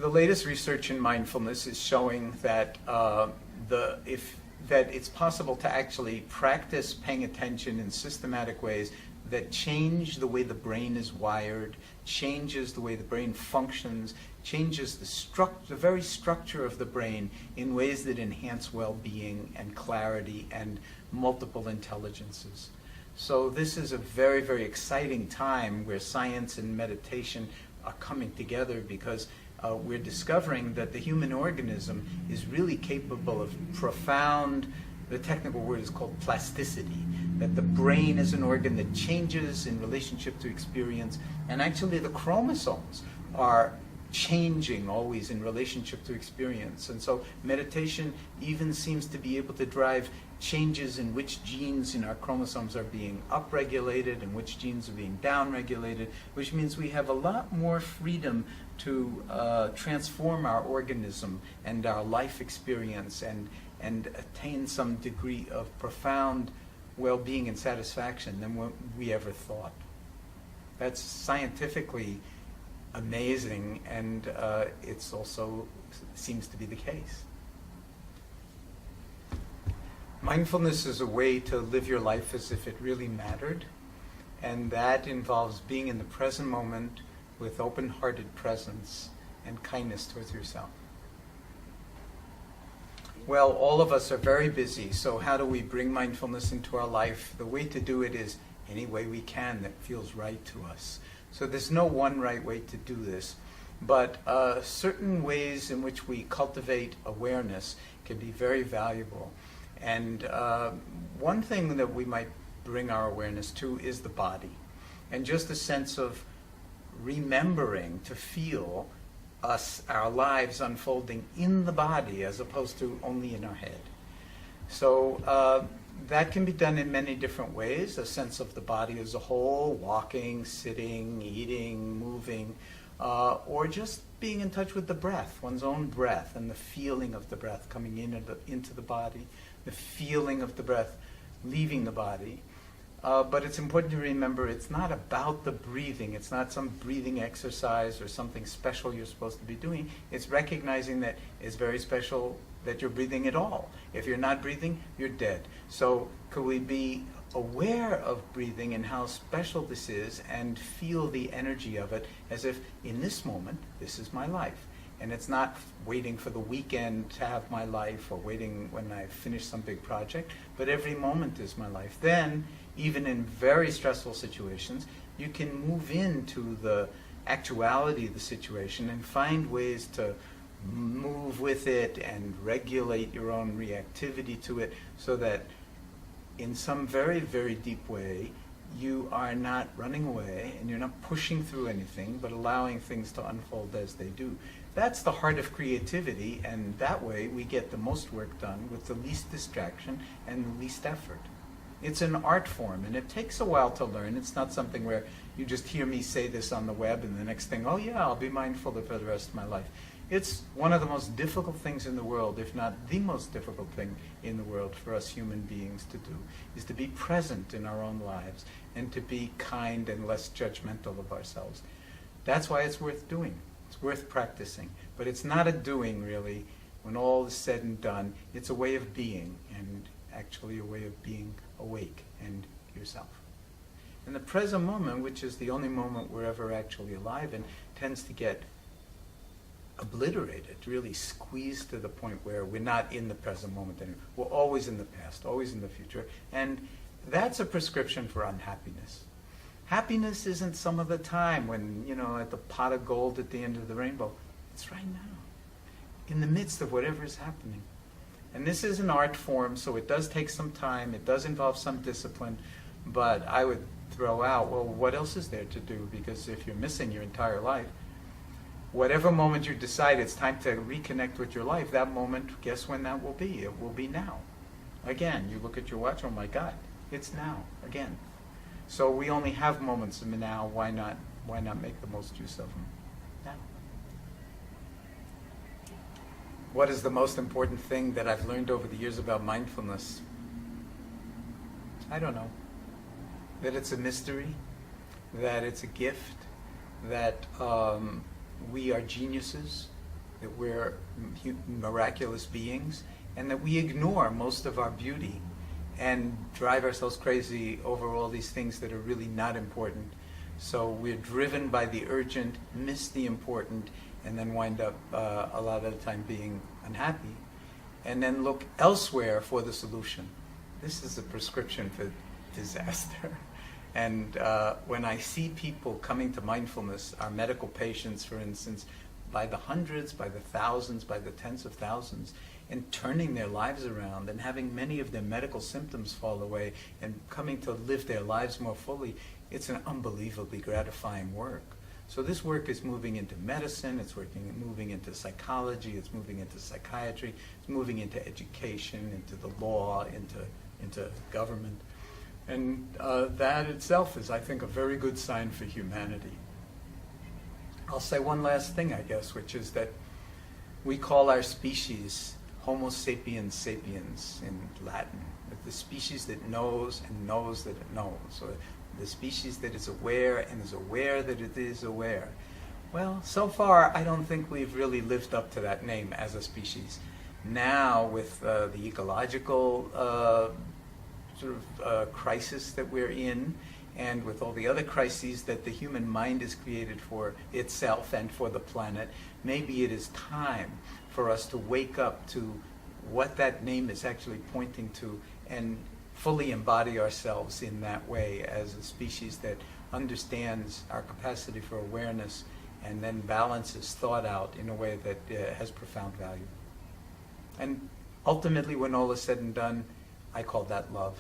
The latest research in mindfulness is showing that that it's possible to actually practice paying attention in systematic ways that change the way the brain is wired, changes the way the brain functions, changes the very structure of the brain in ways that enhance well-being and clarity and multiple intelligences. So this is a very, very exciting time where science and meditation are coming together, because we're discovering that the human organism is really capable of profound, the technical word is called plasticity, that the brain is an organ that changes in relationship to experience, and actually the chromosomes are changing always in relationship to experience. And so meditation even seems to be able to drive changes in which genes in our chromosomes are being upregulated and which genes are being downregulated, which means we have a lot more freedom to transform our organism and our life experience and attain some degree of profound well-being and satisfaction than what we ever thought. That's scientifically amazing, and it's also seems to be the case. Mindfulness is a way to live your life as if it really mattered, and that involves being in the present moment with open-hearted presence and kindness towards yourself. Well, all of us are very busy, so how do we bring mindfulness into our life? The way to do it is any way we can that feels right to us. So there's no one right way to do this, but certain ways in which we cultivate awareness can be very valuable. And one thing that we might bring our awareness to is the body, and just a sense of remembering to feel our lives unfolding in the body as opposed to only in our head. So that can be done in many different ways, a sense of the body as a whole, walking, sitting, eating, moving, or just being in touch with the breath, one's own breath, and the feeling of the breath coming into the body, the feeling of the breath leaving the body. But it's important to remember it's not about the breathing. It's not some breathing exercise or something special you're supposed to be doing. It's recognizing that it's very special that you're breathing at all. If you're not breathing, you're dead. So could we be aware of breathing and how special this is and feel the energy of it as if in this moment, this is my life. And it's not waiting for the weekend to have my life or waiting when I finish some big project, but every moment is my life. Then, even in very stressful situations, you can move into the actuality of the situation and find ways to move with it and regulate your own reactivity to it, so that in some very, very deep way, you are not running away and you're not pushing through anything, but allowing things to unfold as they do. That's the heart of creativity, and that way we get the most work done with the least distraction and the least effort. It's an art form, and it takes a while to learn. It's not something where you just hear me say this on the web and the next thing, oh yeah, I'll be mindful for the rest of my life. It's one of the most difficult things in the world, if not the most difficult thing in the world for us human beings to do, is to be present in our own lives and to be kind and less judgmental of ourselves. That's why it's worth doing. It's worth practicing. But it's not a doing, really. When all is said and done, it's a way of being, and actually a way of being awake and yourself. And the present moment, which is the only moment we're ever actually alive in, tends to get obliterated, really squeezed to the point where we're not in the present moment anymore. We're always in the past, always in the future. And that's a prescription for unhappiness. Happiness isn't some of the time when, at the pot of gold at the end of the rainbow. It's right now, in the midst of whatever is happening. And this is an art form, so it does take some time. It does involve some discipline. But I would throw out, well, what else is there to do? Because if you're missing your entire life, whatever moment you decide it's time to reconnect with your life, that moment, guess when that will be? It will be now. Again, you look at your watch, oh my God, it's now, again. So we only have moments of now, why not make the most use of them now? What is the most important thing that I've learned over the years about mindfulness? I don't know. That it's a mystery, that it's a gift, that we are geniuses, that we're miraculous beings, and that we ignore most of our beauty and drive ourselves crazy over all these things that are really not important. So we're driven by the urgent, miss the important, and then wind up a lot of the time being unhappy, and then look elsewhere for the solution. This is a prescription for disaster. And when I see people coming to mindfulness, our medical patients, for instance, by the hundreds, by the thousands, by the tens of thousands, and turning their lives around and having many of their medical symptoms fall away and coming to live their lives more fully, it's an unbelievably gratifying work. So this work is moving into medicine, it's moving into psychology, it's moving into psychiatry, it's moving into education, into the law, into government. And that itself is, I think, a very good sign for humanity. I'll say one last thing, I guess, which is that we call our species Homo sapiens sapiens in Latin, the species that knows and knows that it knows, or the species that is aware and is aware that it is aware. Well, so far, I don't think we've really lived up to that name as a species. Now, with the ecological crisis that we're in, and with all the other crises that the human mind has created for itself and for the planet, maybe it is time for us to wake up to what that name is actually pointing to and fully embody ourselves in that way as a species that understands our capacity for awareness and then balances thought out in a way that has profound value. And ultimately, when all is said and done, I call that love.